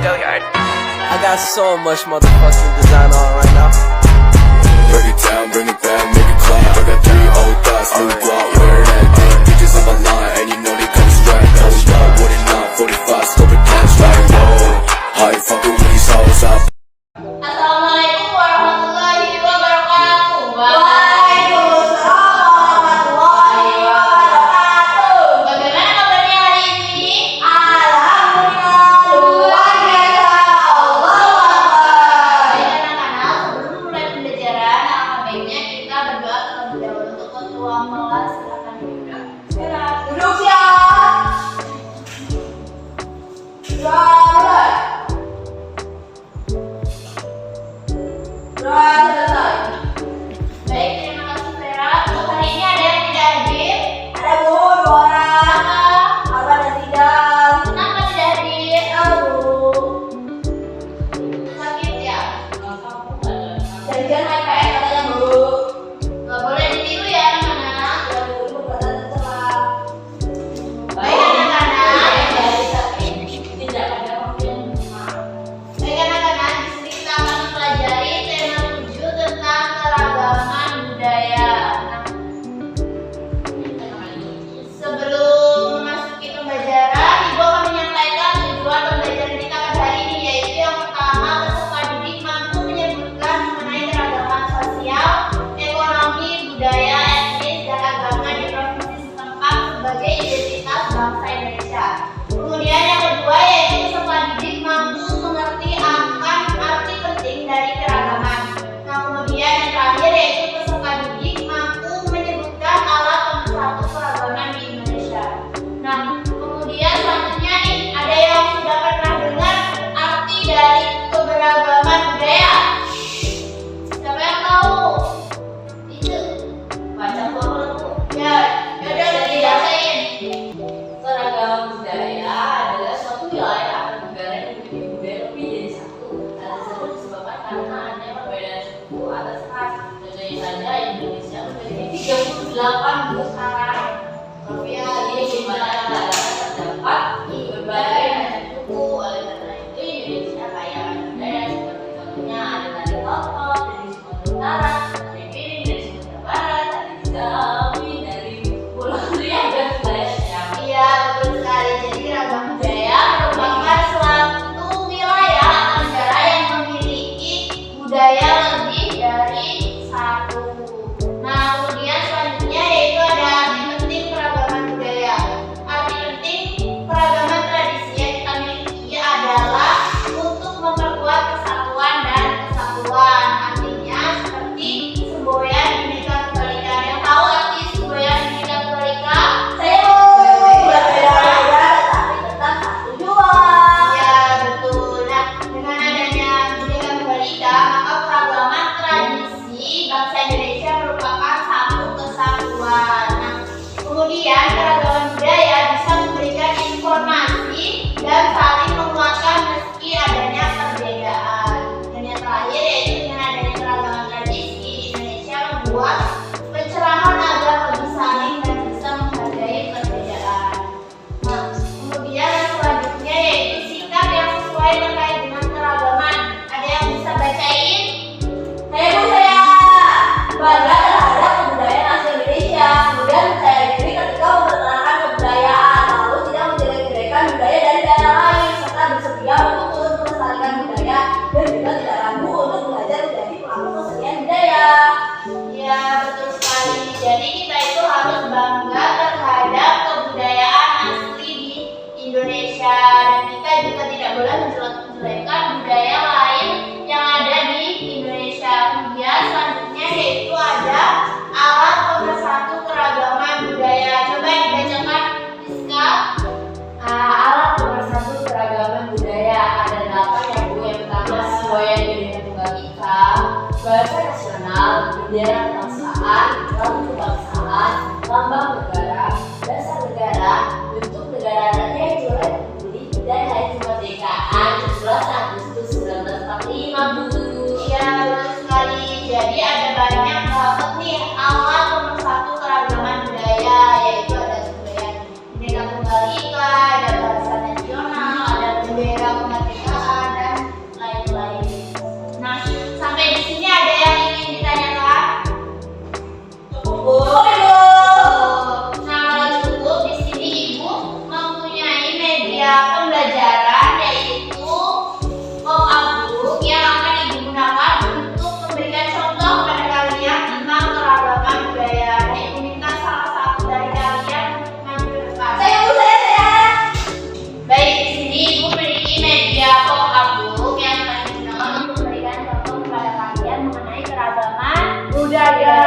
I got so much motherfucking design on right now. Break it down, bring it back, make it clap. I got 3 old thoughts, new block, where that day. Bitches on my line, and you know they come straight. Hold up, what it not, 45, scope it down, like whoa. How you fucking with these hoes up? Assalamualaikum warahmatullahi wabarakatuh. Waalaikumsalam warahmatullahi wabarakatuh. Bagaimana kabarnya hari ini? Alhamdulillah, luar biasa. Baik anak-anak, sebelum mulai pembelajaran, alangkah baiknya kita berdoa terlebih dahulu untuk ketua kelas. Silakan duduk. Duduk siap. Selesai. Baik, terima kasih Vera. Untuk hari ini ada yang tidak hadir? Ada Bu, 2 orang. Apa ada tidak? Kenapa tidak hadir? Bu. Sakit ya? Jangan HPN katanya Bu. Gak boleh ditiru ya anak-anak. Ya Bu, itu badan tercela. Baik anak-anak, yang dari sakit tidak ada mungkin. Baik anak-anak, di sini kita akan mempelajari tema 7 tentang keragaman budaya. Sebelum memasuki pembelajaran, Ibu akan menyampaikan tujuan pembelajaran kita pada hari ini, yaitu yang pertama, peserta didik mampu menyebutkan mengenai keragaman sosial, ekonomi, budaya, etnis, dan agama di provinsi setempat sebagai identitas bangsa Indonesia. Kemudian yang kedua, yaitu peserta didik mampu mengerti akan arti penting dari keragaman. Nah, kemudian yang terakhir yaitu peserta didik mampu menyebutkan alat pemersatu keragaman di Indonesia. Nah, kemudian selanjutnya nih, ada yang sudah pernah dengar arti dari keberagaman budaya? Siapa yang tahu? Itu baca formulir. Ya, udah dibacain. Keragaman budaya adalah suatu wilayah atau negara yang memiliki budaya lebih dari satu. Hal tersebut disebabkan karena adanya perbedaan suku atas ras. Contohnya saja Indonesia memiliki 38 besar provinsi di mana terdapat berbagai macam suku. Oleh karena itu Indonesia kaya akan budaya seperti contohnya ada dari Lombok, dari Sumatera Utara, dari Piring, dari Sumatera Barat, dari Jawa, dari Pulau Riau dan sebaliknya. Iya, betul sekali. Jadi keragaman budaya merupakan suatu wilayah atau negara yang memiliki budaya lebih dari satu. Nah, kemudian selanjutnya yaitu ada arti penting keragaman budaya. Arti penting keragaman tradisi yang kita miliki adalah untuk memperkuat persatuan dan kesatuan. Artinya seperti semboyan Bhinneka Tunggal Ika. Yang tahu arti semboyan Bhinneka Tunggal Ika? Saya berbeda-beda tetapi tetap satu jua. Ya, betul. Nah, dengan adanya Bhinneka Tunggal Ika, maka keragaman tradisi bangsa Indonesia merupakan satu kesatuan. Nah, kemudian keragaman budaya bisa memberikan informasi dan saling menguatkan meski adanya perbedaan. Dan yang terakhir yaitu dengan adanya keragaman tradisi di Indonesia membuat pencerahan agar lebih saling dan bisa menghargai perbedaan. Nah, kemudian yang selanjutnya yaitu sikap yang sesuai terkait dengan keragaman. Ada yang bisa bacain? Saya bangga terhadap kebudayaan asli Indonesia. Kemudian saya diri ketika mempertahankan kebudayaan, lalu tidak menjelek-jelekan budaya dari daerah lain, serta bersedia untuk turut melestarikan budaya dan juga tidak ragu untuk belajar menjadi pelaku kesenian budaya. Ya, betul sekali. Jadi kita itu harus bangga terhadap kebudayaan asli di Indonesia, dan kita juga tidak boleh menjelek-jelekan budaya lain yang ada di Indonesia. Kemudian selanjutnya yaitu ada alat pemersatu keragaman budaya. Coba dibacakan, Rizka. Alat pemersatu keragaman budaya ada 8 ya Bu. Yang pertama semboyan Bhinneka Tunggal Ika, bahasa nasional, bendera kebangsaan, lagu kebangsaan, lambang negara, dasar negara, bentuk negara yang diulai Republik dan hari kemerdekaan 17 Agustus 1945 Bu. Iya, betul sekali. Jadi ada banyak banget nih alat pemersatu keragaman budaya, yaitu ada semboyan Bhinneka Tunggal Ika, ada bahasa nasional, ada bendera kemerdekaan, media pembelajaran yaitu pop abu yang akan digunakan untuk memberikan contoh kepada kalian tentang keragaman budaya. Nah, ibu minta salah satu dari kalian untuk maju ke depan. Saya. Baik, di sini ibu memiliki media pop abu yang akan digunakan untuk memberikan contoh kepada kalian mengenai keragaman budaya.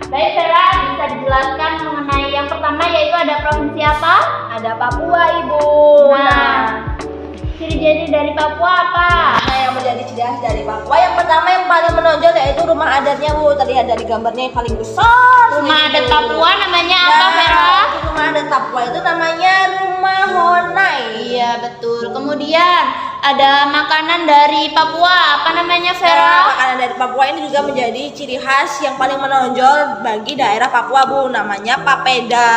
Baik, Vera, bisa dijelaskan mengenai yang pertama yaitu ada provinsi apa? Ada Papua, Ibu. Nah, ciri-ciri dari Papua apa? Nah, yang menjadi ciri khas dari Papua yang pertama yang paling menonjol yaitu rumah adatnya, Bu. Terlihat dari gambarnya yang paling besar. Rumah adat Papua namanya apa, Vera? Nah, rumah adat Papua itu namanya rumah Honai. Iya, betul. Kemudian ada makanan dari Papua, apa namanya, Vera? Nah, makanan dari Papua ini juga menjadi ciri khas yang paling menonjol bagi daerah Papua, Bu. Namanya papeda.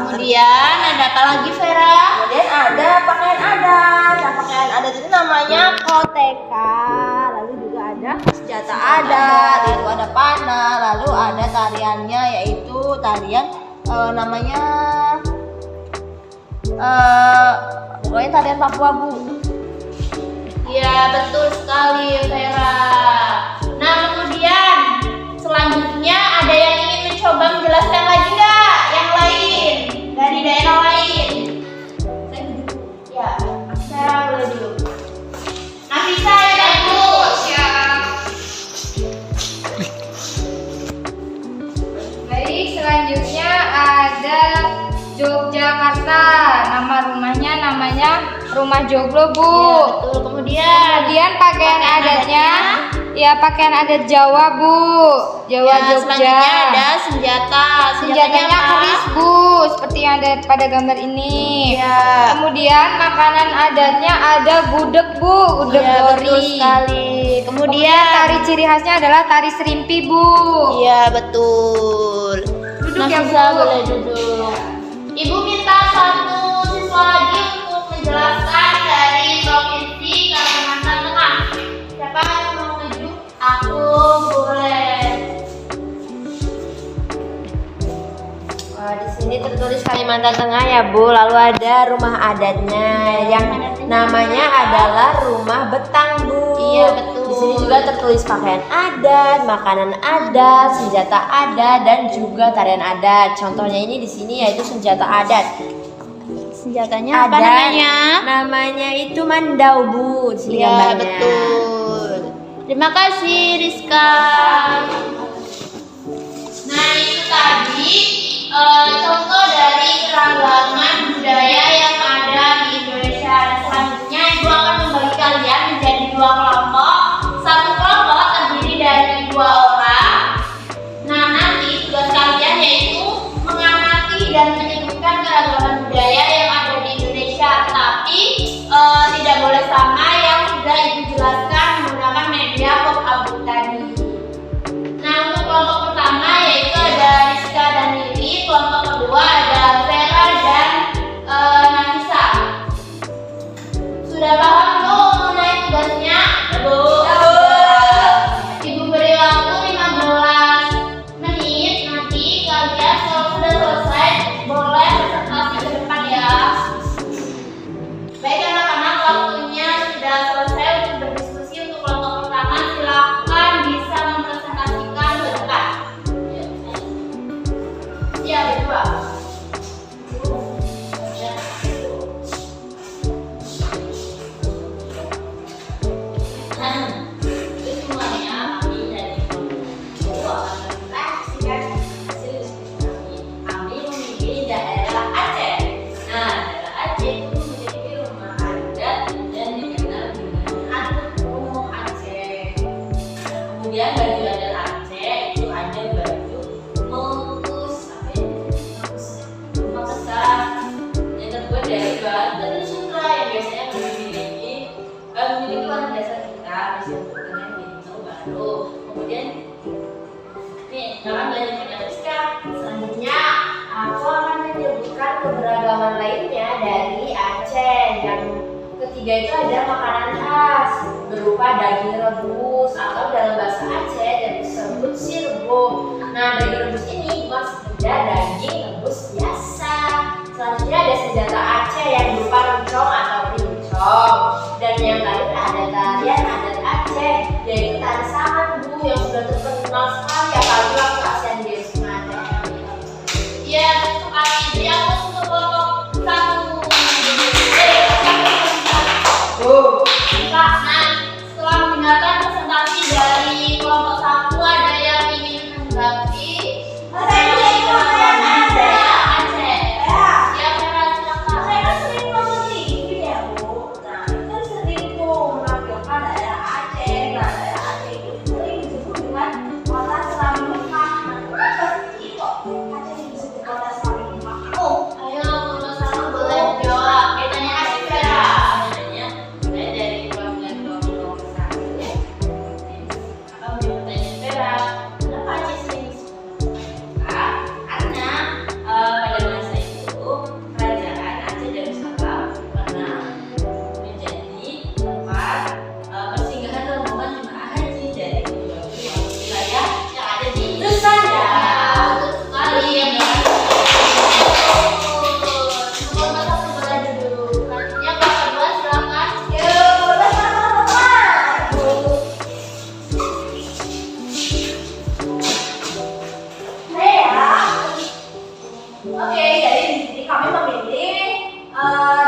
Kemudian ada apa lagi, Vera? Kemudian ada pakaian adat. Nah, pakaian adat itu namanya koteka. Lalu juga ada senjata adat, lalu ada panah, lalu ada tariannya yaitu tarian namanya pokoknya tarian Papua, Bu. Iya, betul sekali, Vera. Nah, kemudian selanjutnya ada yang ingin mencoba menjelaskan lagi nggak? Yang lain dari daerah lain? Ya, Vera boleh dulu. Nafisa ya, Bu. Baik, selanjutnya ada Yogyakarta. Nama rumahnya namanya Rumah Joglo, Bu. Iya, betul. Kemudian pakaian adatnya ya pakaian adat Jawa, Bu. Jawa Ya, Jogja. selanjutnya ada senjata. Senjatanya apa? keris, Bu, seperti yang ada pada gambar ini. Ya. Kemudian makanan adatnya ada gudeg, Bu, gudeg Ya, betul gori. sekali. Kemudian tari ciri khasnya adalah tari serimpi, Bu. Iya, betul. Duduk ya, Nafisa Bu. boleh duduk. Ibu minta satu siswa lagi untuk menjelaskan dari provinsi Kalimantan Tengah. Siapa yang mau maju? Aku boleh. Wah, di sini tertulis Kalimantan Tengah ya, Bu. Lalu ada rumah adatnya yang namanya adalah Rumah Betang, Bu. Iya, betul. Di sini juga tertulis pakaian adat, makanan adat, senjata adat, dan juga tarian adat. Contohnya ini di sini yaitu senjata adat. Senjatanya apa Ada. namanya? Namanya itu mandau, Bu. Di sini Iya, gambarnya. betul. Terima kasih, Rizka. Nah, itu tadi contoh dari keragaman budaya yang ada di Indonesia. Dan selanjutnya Ibu akan membagi kalian menjadi dua kelompok. Satu kelompok terdiri dari 2 orang. Nah, nanti tugas kalian yaitu mengamati dan menyebutkan keragaman budaya yang ada di Indonesia. Tapi tidak boleh sama yang sudah Ibu jelaskan menggunakan media pop abu tadi. Nah, untuk kelompok pertama yaitu ada Rizka dan Lili. Kelompok kedua ada Vera dan Nafisa. Sudah paham belum mengenai tugasnya? Bu. Ibu beri waktu 15 menit. Nanti kalian kalau sudah selesai boleh presentasi ke depan ya. Baik anak-anak, waktunya sudah selesai untuk berdiskusi. Untuk kelompok pertama silakan bisa mempresentasikan ke depan. Ya, berdua. Itu semuanya kami dari Kominfo akan merefleksikan hasil diskusi kami. Kami memilih daerah Aceh. Nah, daerah Aceh itu memiliki rumah adat dan dikenal dengan adat umum Aceh. Kemudian baju adat Aceh itu ada baju mengus, apa ya? Mengesah yang terbuat dari bahan tenun sutra yang biasanya memiliki warna dasar hitam disebut dengan pintu baru. Kemudian nih, jangan belajar dengan Rizka. Selanjutnya, aku akan menyebutkan keberagaman lainnya dari Aceh. Yang ketiga itu ada makanan khas berupa daging rebus atau dalam bahasa Aceh dan disebut sirbo. Nah, daging rebus ini bukan sekedar daging rebus biasa. Selanjutnya ada senjata Aceh yang berupa terkenal sekali apalagi waktu Asian Games kemarin. Iya, sekali. Jadi aku suka kelompok satu. Nah, setelah mendengarkan presentasi dari kelompok satu, ada yang ingin menanggapi. Oke, jadi di sini kami memilih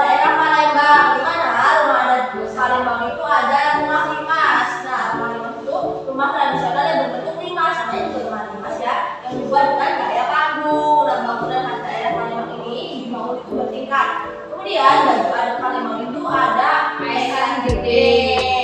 daerah Palembang. Di mana rumah adat Palembang itu ada rumah limas. Nah, rumah limas itu rumah tradisional yang berbentuk limas, namanya juga rumah limas ya, yang dibuat dengan gaya panggung. Dan bangunan khas daerah Palembang ini dibangun itu bertingkat. Kemudian baju adat Palembang itu ada kain gede.